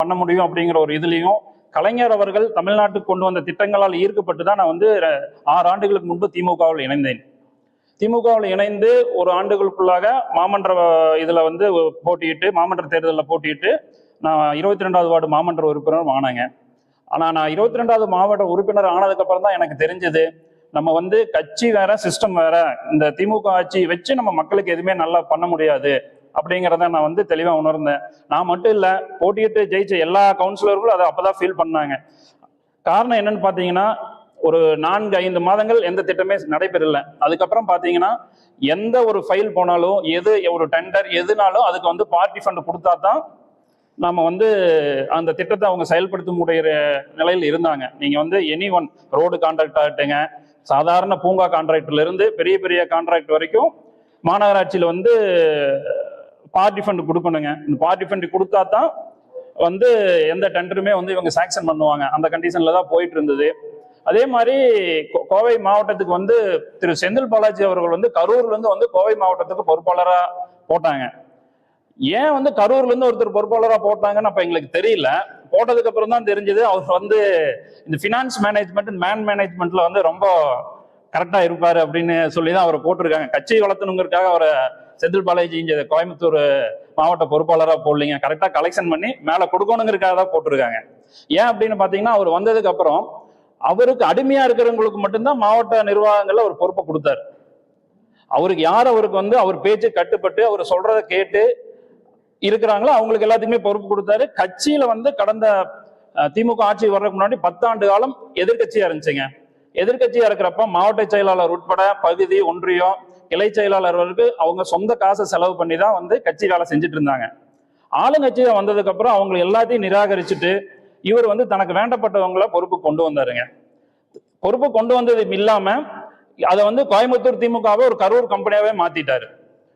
பண்ண முடியும் அப்படிங்கிற ஒரு இதுலையும் கலைஞர் அவர்கள் தமிழ்நாட்டுக்கு கொண்டு வந்த திட்டங்களால் ஈர்க்கப்பட்டு தான் நான் வந்து 6 ஆண்டுகளுக்கு முன்பு திமுகவில் இணைந்தேன். திமுகவில் இணைந்து ஒரு ஆண்டுகளுக்குள்ளாக மாமன்ற இதுல வந்து போட்டியிட்டு, மாமன்ற தேர்தலில் போட்டியிட்டு நான் 22வது வார்டு மாமன்ற உறுப்பினர் ஆனாங்க. ஆனா நான் 22வது மாவட்ட உறுப்பினர் ஆனதுக்கு அப்புறம் தான் எனக்கு தெரிஞ்சது, நம்ம வந்து கட்சி வேற சிஸ்டம் வேற, இந்த திமுக ஆட்சி வச்சு நம்ம மக்களுக்கு எதுவுமே நல்லா பண்ண முடியாது அப்படிங்கிறத நான் வந்து தெளிவா உணர்ந்தேன். நான் மட்டும் இல்ல, போட்டியிட்டு ஜெயிச்ச எல்லா கவுன்சிலர்களும் அதை அப்பதான் ஃபீல் பண்ணாங்க. காரணம் என்னன்னு பாத்தீங்கன்னா, ஒரு 4-5 மாதங்கள் எந்த திட்டமே நடைபெறல. அதுக்கப்புறம் பாத்தீங்கன்னா எந்த ஒரு ஃபைல் போனாலும், எது ஒரு டெண்டர் எதுனாலும் அதுக்கு வந்து பார்ட்டி ஃபண்ட் கொடுத்தா தான் நம்ம வந்து அந்த திட்டத்தை அவங்க செயல்படுத்த முடிகிற நிலையில் இருந்தாங்க. நீங்க வந்து எனி ஒன் ரோடு கான்ட்ராக்ட் ஆகட்டுங்க, சாதாரண பூங்கா கான்ட்ராக்ட்ல இருந்து பெரிய பெரிய கான்ட்ராக்ட் வரைக்கும் மாநகராட்சியில வந்து பார்ட்டி ஃபண்ட் கொடுக்கணுங்க. இந்த பார்ட்டி ஃபண்ட் கொடுத்தா தான் வந்து எந்த டெண்டருமே வந்து இவங்க சாங்ஷன் பண்ணுவாங்க. அந்த கண்டிஷன்ல தான் போயிட்டு இருந்தது. அதே மாதிரி கோவை மாவட்டத்துக்கு வந்து திரு செந்தில் பாலாஜி அவர்கள் வந்து கரூர்ல இருந்து வந்து கோவை மாவட்டத்துக்கு பொறுப்பாளரா போட்டாங்க. ஏன் வந்து கரூர்ல இருந்து ஒருத்தர் பொறுப்பாளரா போட்டாங்கன்னு அப்ப எங்களுக்கு தெரியல. போட்டதுக்கு அப்புறம் தான் தெரிஞ்சது, அவர் வந்து இந்த பினான்ஸ் மேனேஜ்மெண்ட், மேன் மேனேஜ்மெண்ட்ல வந்து ரொம்ப கரெக்டா இருப்பாரு அப்படின்னு சொல்லிதான் அவரை போட்டிருக்காங்க. கட்சி வளர்த்தணுங்கிறதுக்காக அவரை செந்தில் பாலாஜி இங்க கோயம்புத்தூர் மாவட்ட பொறுப்பாளராக போடலீங்க, கரெக்டா கலெக்ஷன் பண்ணி மேல கொடுக்கணுங்கிறதுக்காக தான் போட்டிருக்காங்க. ஏன் அப்படின்னு பாத்தீங்கன்னா, அவர் வந்ததுக்கு அப்புறம் அவருக்கு அடிமையா இருக்கிறவங்களுக்கு மட்டும்தான் மாவட்ட நிர்வாகங்கள்ல ஒரு பொறுப்பை கொடுத்தாரு. அவருக்கு யார் அவருக்கு வந்து அவர் பேச்சு கட்டுப்பட்டு அவர் சொல்றதை கேட்டு இருக்கிறாங்களோ அவங்களுக்கு எல்லாத்துக்குமே பொறுப்பு கொடுத்தாரு. கட்சியில வந்து கடந்த திமுக ஆட்சி வர்றதுக்கு முன்னாடி 10 ஆண்டு காலம் எதிர்கட்சியா இருந்துச்சுங்க. எதிர்கட்சியா இருக்கிறப்ப மாவட்ட செயலாளர் உட்பட பகுதி, ஒன்றியம், கிளை செயலாளர்களுக்கு அவங்க சொந்த காசை செலவு பண்ணி தான் வந்து கட்சி வேலை செஞ்சுட்டு இருந்தாங்க. ஆளுங்கட்சியா வந்ததுக்கு அப்புறம் அவங்க எல்லாத்தையும் நிராகரிச்சுட்டு இவர் வந்து தனக்கு வேண்டப்பட்டவங்கள பொறுப்பு கொண்டு வந்தாருங்க. பொறுப்பு கொண்டு வந்தது இல்லாம அதை வந்து கோயம்புத்தூர் திமுகவை ஒரு கரூர் கம்பெனியாவே மாத்திட்டாரு.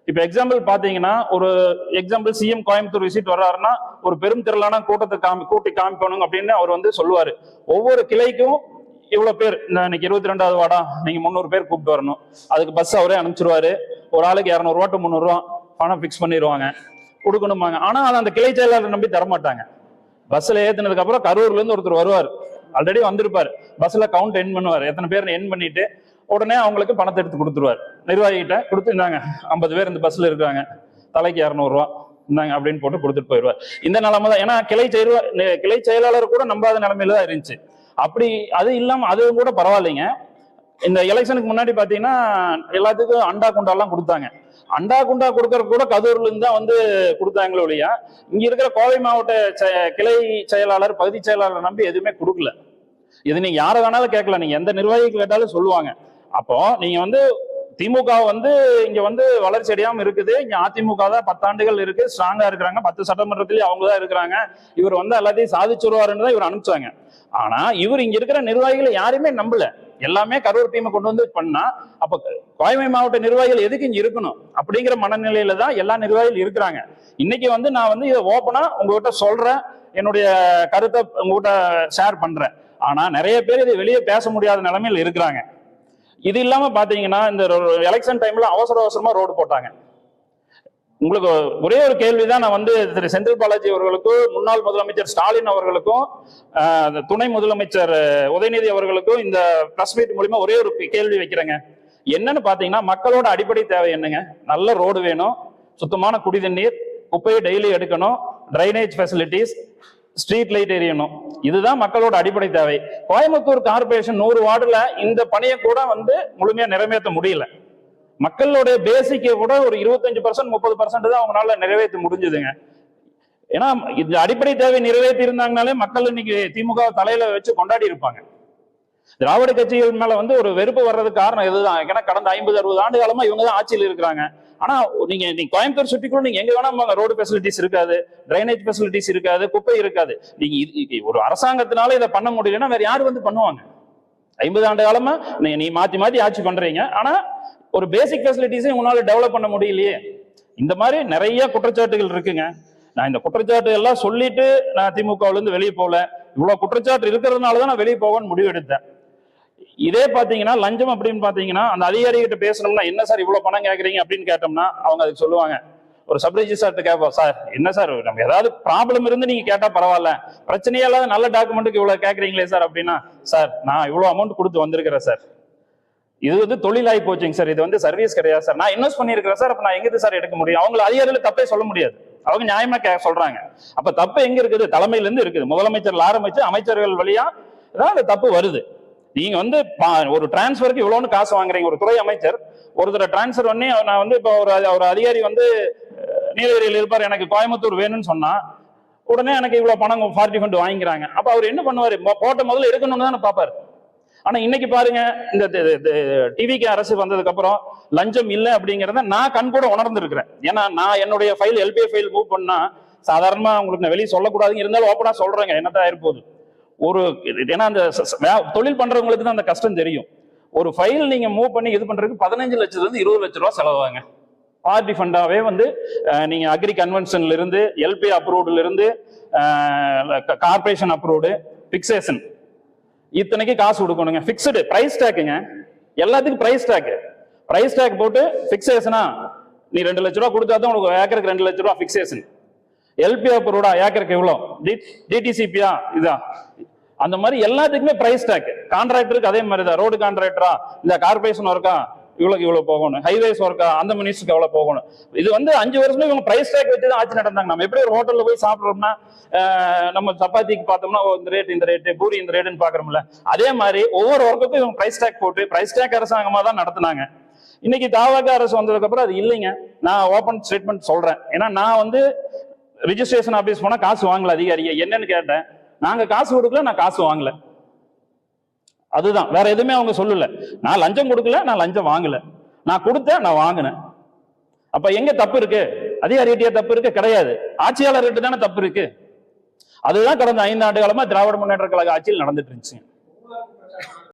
இப்ப எக்ஸாம்பிள் பாத்தீங்கன்னா, ஒரு எக்ஸாம்பிள் சிஎம் கோயம்புத்தூர் விசிட் வர்றாருன்னா ஒரு பெரும் திரளான கூட்டத்தை கூட்டி காமிக்கணும் அப்படின்னு அவர் வந்து சொல்லுவாரு. ஒவ்வொரு கிளைக்கும் இவ்வளவு பேர், இன்னைக்கு 22வது வார்டா நீங்க 300 பேர் கூப்பிட்டு வரணும், அதுக்கு பஸ் அவரே அனுப்பிச்சிருவாரு. ஒரு ஆளுக்கு 200 ரூபா to 300 ரூபா பணம் பிக்ஸ் பண்ணிடுவாங்க, கொடுக்கணுமாங்க. ஆனா அதை அந்த கிளை செயலாளர் நம்பி தரமாட்டாங்க. பஸ்ல ஏத்துனதுக்கு அப்புறம் கரூர்ல இருந்து ஒருத்தர் வருவார், ஆல்ரெடி வந்திருப்பாரு, பஸ்ல கவுண்ட் என் பண்ணுவார், எத்தனை பேர் என் பண்ணிட்டு உடனே அவங்களுக்கு பணத்தை எடுத்து கொடுத்துருவார். நிர்வாகிகிட்ட கொடுத்து, இந்தாங்க 50 பேர் இந்த பஸ்ல இருக்காங்க, தலைக்கு 200 ரூபா இந்தாங்க அப்படின்னு போட்டு கொடுத்துட்டு போயிடுவார். இந்த நிலைமை தான். ஏன்னா கிளை செயலாளர் கூட நம்பாத நிலைமையில தான் இருந்துச்சு. அப்படி அது இல்லாம அது கூட பரவாயில்லைங்க. இந்த எலெக்ஷனுக்கு முன்னாடி பாத்தீங்கன்னா எல்லாத்துக்கும் அண்டா குண்டாலாம் கொடுத்தாங்க. அண்டா குண்டா கொடுக்கற கூட கரூர்ல இருந்து தான் வந்து கொடுத்தாங்களே ஒழிய இங்க இருக்கிற கோவை மாவட்ட கிளை செயலாளர், பகுதி செயலாளர் நம்பி எதுவுமே கொடுக்கல. இது நீங்க யாரை வேணாலும் கேட்கலாம், நீங்க எந்த நிர்வாகிக்கு கேட்டாலும் சொல்லுவாங்க. அப்போ நீங்க வந்து திமுக வந்து இங்க வந்து வளர்ச்சி அடையாம இருக்குது, இங்க அதிமுக தான் 10 ஆண்டுகள் இருக்கு, ஸ்ட்ராங்கா இருக்கிறாங்க, 10 சட்டமன்றத்திலேயே அவங்க தான் இருக்கிறாங்க, இவர் வந்து எல்லாத்தையும் சாதிச்சுருவாருன்னு தான் இவர் அனுப்பிச்சாங்க. ஆனா இவர் இங்க இருக்கிற நிர்வாகிகளை யாருமே நம்பல, எல்லாமே கரூர் டீமை கொண்டு வந்து பண்ணா அப்ப கோவை மாவட்ட நிர்வாகிகள் எதுக்கு இங்க இருக்கணும் அப்படிங்கிற மனநிலையில தான் எல்லா நிர்வாகிகள் இருக்கிறாங்க. இன்னைக்கு வந்து நான் வந்து இதை ஓப்பனா உங்ககிட்ட சொல்றேன், என்னுடைய கருத்தை உங்ககிட்ட ஷேர் பண்றேன். ஆனா நிறைய பேர் இதை வெளியே பேச முடியாத நிலைமையில் இருக்கிறாங்க. இது இல்லாம பாத்தீங்கன்னா இந்த எலெக்ஷன் டைம்ல அவசரமா ரோடு போட்டாங்க. உங்களுக்கு ஒரே ஒரு கேள்விதான் நான் வந்து திரு செந்தில் பாலாஜி அவர்களுக்கும், முன்னாள் முதலமைச்சர் ஸ்டாலின் அவர்களுக்கும், துணை முதலமைச்சர் உதயநிதி அவர்களுக்கும் இந்த பிரஸ் மீட் மூலமா ஒரே ஒரு கேள்வி வைக்கிறேங்க. என்னன்னு பாத்தீங்கன்னா, மக்களோட அடிப்படை தேவை என்னங்க? நல்ல ரோடு வேணும், சுத்தமான குடி தண்ணீர், குப்பையை டெய்லி எடுக்கணும், டிரைனேஜ் ஃபெசிலிட்டிஸ், ஸ்ட்ரீட் லைட் எரியணும். இதுதான் மக்களோட அடிப்படை தேவை. கோயம்புத்தூர் கார்பரேஷன் 100 வார்டுல இந்த பணியை கூட வந்து முழுமையா நிறைவேற்ற முடியல. மக்களுடைய பேசிக்கை கூட ஒரு 25% 30% தான் அவங்களால நிறைவேற்ற முடிஞ்சதுங்க. ஏன்னா இந்த அடிப்படை தேவை நிறைவேற்றி இருந்தாங்கனாலே மக்கள் இன்னைக்கு திமுக தலையில வச்சு கொண்டாடி இருப்பாங்க. திராவிட கட்சிகள் மேல வந்து ஒரு வெறுப்பு வர்றதுக்கு காரணம் இதுதான். ஏன்னா கடந்த 50-60 ஆண்டு காலமா இவங்க தான் ஆட்சியில் இருக்கிறாங்க. ஆனா நீங்க கோயம்புத்தூர் சுற்றிக்குள்ள நீங்க எங்க வேணா ரோடு ஃபெசிலிட்டிஸ் இருக்காது, டிரைனேஜ் ஃபெசிலிட்டிஸ் இருக்காது, குப்பை இருக்காது. நீங்க ஒரு அரசாங்கத்தினால இதை பண்ண முடியலன்னா வேற யாரு வந்து பண்ணுவாங்க? 50 ஆண்டு காலமா நீ மாத்தி மாத்தி ஆட்சி பண்றீங்க, ஆனா ஒரு பேசிக் ஃபெசிலிட்டிஸை உங்களால டெவலப் பண்ண முடியலையே. இந்த மாதிரி நிறைய குற்றச்சாட்டுகள் இருக்குங்க. நான் இந்த குற்றச்சாட்டு எல்லாம் சொல்லிட்டு நான் திமுகவுல இருந்து வெளியே போகல. இவ்வளவு குற்றச்சாட்டு இருக்கிறதுனாலதான் நான் வெளியே போகணும்னு முடிவு எடுத்தேன். இதே பாத்தீங்கன்னா லஞ்சம் அப்படின்னு பாத்தீங்கன்னா அந்த அதிகாரிகிட்ட பேசணும்னா, என்ன சார் இவ்வளவு பணம் கேட்கறீங்க அப்படின்னு கேட்டோம்னா அவங்க அதுக்கு சொல்லுவாங்க, ஒரு சப் ரெஜிஸ்ட்ரார்ட்ட கேட்போம், சார் என்ன சார் நம்ம ஏதாவது ப்ராப்ளம் இருந்து நீங்க கேட்டா பரவாயில்ல, பிரச்சனையே இல்லாத நல்ல டாக்குமெண்ட்டுக்கு இவ்வளவு கேட்கறீங்களே சார் அப்படின்னா, சார் நான் இவ்வளவு அமௌண்ட் கொடுத்து வந்திருக்கிறேன் சார், இது வந்து தொழிலாகி போச்சுங்க சார், இது வந்து சர்வீஸ் கிடையாது சார், நான் இன்வெஸ்ட் பண்ணிருக்கிறேன் சார், அப்ப நான் எங்கிருந்து சார் எடுக்க முடியும்? அவங்களை அதிகாரிகள் தப்பே சொல்ல முடியாது, அவங்க நியாயமா சொல்றாங்க. அப்ப தப்பு எங்க இருக்குது? தலைமையில இருந்து இருக்குது. முதலமைச்சர்ல ஆரம்பிச்சு அமைச்சர்கள் வழியா தான் அந்த தப்பு வருது. நீங்க வந்து ஒரு டிரான்ஸ்பருக்கு இவ்வளவுன்னு காசு வாங்குறீங்க. ஒரு துறை அமைச்சர் ஒருத்தரை டிரான்ஸ்பர் பண்ணி, நான் வந்து இப்போ ஒரு அதிகாரி வந்து நீலகிரியில் இருப்பார், எனக்கு கோயம்புத்தூர் வேணும்னு சொன்னா உடனே எனக்கு இவ்வளவு பணம் 40 ஃபண்ட் வாங்கிக்கிறாங்க. அப்ப அவர் என்ன பண்ணுவாரு? போட்ட முதல்ல எடுக்கணும்னு தானே பாப்பாரு. ஆனா இன்னைக்கு பாருங்க, இந்த டிவிக்கு அரசு வந்ததுக்கு அப்புறம் லஞ்சம் இல்லை அப்படிங்கிறத நான் கண் கூட உணர்ந்திருக்கிறேன். ஏன்னா நான் என்னுடைய ஃபைல் எல்பிஐ ஃபைல் மூவ் பண்ணா சாதாரணமா உங்களுக்கு நான் வெளியே சொல்லக்கூடாதுங்க, இருந்தாலும் ஓப்பனா சொல்றேங்க என்னதான் இருப்போது. ஒரு ஏன்னா அந்த தொழில் பண்றவங்களுக்கு தான் அந்த கஷ்டம் தெரியும். ஒரு ஃபைல் நீங்க மூவ் பண்ணி இது பண்றதுக்கு 15 லட்சத்துல இருந்து 20 லட்சம் ரூபாய் செலவாங்க. பார்ட்டி ஃபண்டாவே வந்து நீங்க அக்ரி கன்வென்ஷன்ல இருந்து, எல்பி அப்ரூவ்ட்ல இருந்து, கார்பரேஷன் அப்ரூவ்டு, பிக்சேஷன், இத்தனைக்கு காசு கொடுக்கணுங்க. பிக்ஸ்டு பிரைஸ் டேக்குங்க, எல்லாத்துக்கும் பிரைஸ் டேக் போட்டு பிக்சேஷனா நீ 2 லட்ச ரூபா கொடுத்தா தான் உனக்கு ஏக்கருக்கு 2 லட்ச ரூபா பிக்சேஷன். எல்பி அப்ரூவ்டா ஏக்கருக்கு எவ்வளோ, டிடிசிபியா இதா, அந்த மாதிரி எல்லாத்துக்குமே பிரைஸ் டேக். கான்ட்ராக்டருக்கு அதே மாதிரி தான், ரோடு கான்ட்ராக்டரா இந்த கார்பரேஷன் ஒர்க்கா இவ்வளவு போகணும், ஹைவேஸ் ஒர்க்கா அந்த மினிஸ்டருக்கு எவ்வளவு போகணும். இது வந்து 5 வருஷமே இவங்க பிரைஸ் டேக் வச்சு தான் ஆட்சி நடந்தாங்க. நம்ம எப்படி ஒரு ஹோட்டல்ல போய் சாப்பிடுறோம்னா நம்ம சப்பாத்திக்கு பார்த்தோம்னா இந்த ரேட்டு பூரி இந்த ரேட்டுன்னு பாக்குறோம்ல, அதே மாதிரி ஒவ்வொரு ஒர்க்குக்கும் இவங்க பிரைஸ் டேக் போட்டு பிரைஸ் டேக் அரசாங்கமா தான் நடத்தினாங்க. இன்னைக்கு தாவக அரசு வந்ததுக்கு அப்புறம் அது இல்லைங்க. நான் ஓபன் ஸ்டேட்மெண்ட் சொல்றேன். ஏன்னா நான் வந்து ரிஜிஸ்ட்ரேஷன் ஆபீஸ் போனா காசு வாங்கல, அதிகாரியை என்னன்னு கேட்டேன், நாங்க காசு கொடுக்கல, நான் காசு வாங்கல, அதுதான், வேற எதுவுமே அவங்க சொல்லல. நான் லஞ்சம் கொடுக்கல, நான் லஞ்சம் வாங்கல, நான் கொடுத்தேன், நான் வாங்கினேன். அப்ப எங்க தப்பு இருக்கு? அதிகாரிகிட்டே தப்பு இருக்கு? கிடையாது, ஆட்சியாளர்கிட்ட தானே தப்பு இருக்கு. அதுதான் கடந்த 5 ஆண்டு காலமா திராவிட முன்னேற்ற கழக ஆட்சியில் நடந்துட்டு இருந்துச்சு.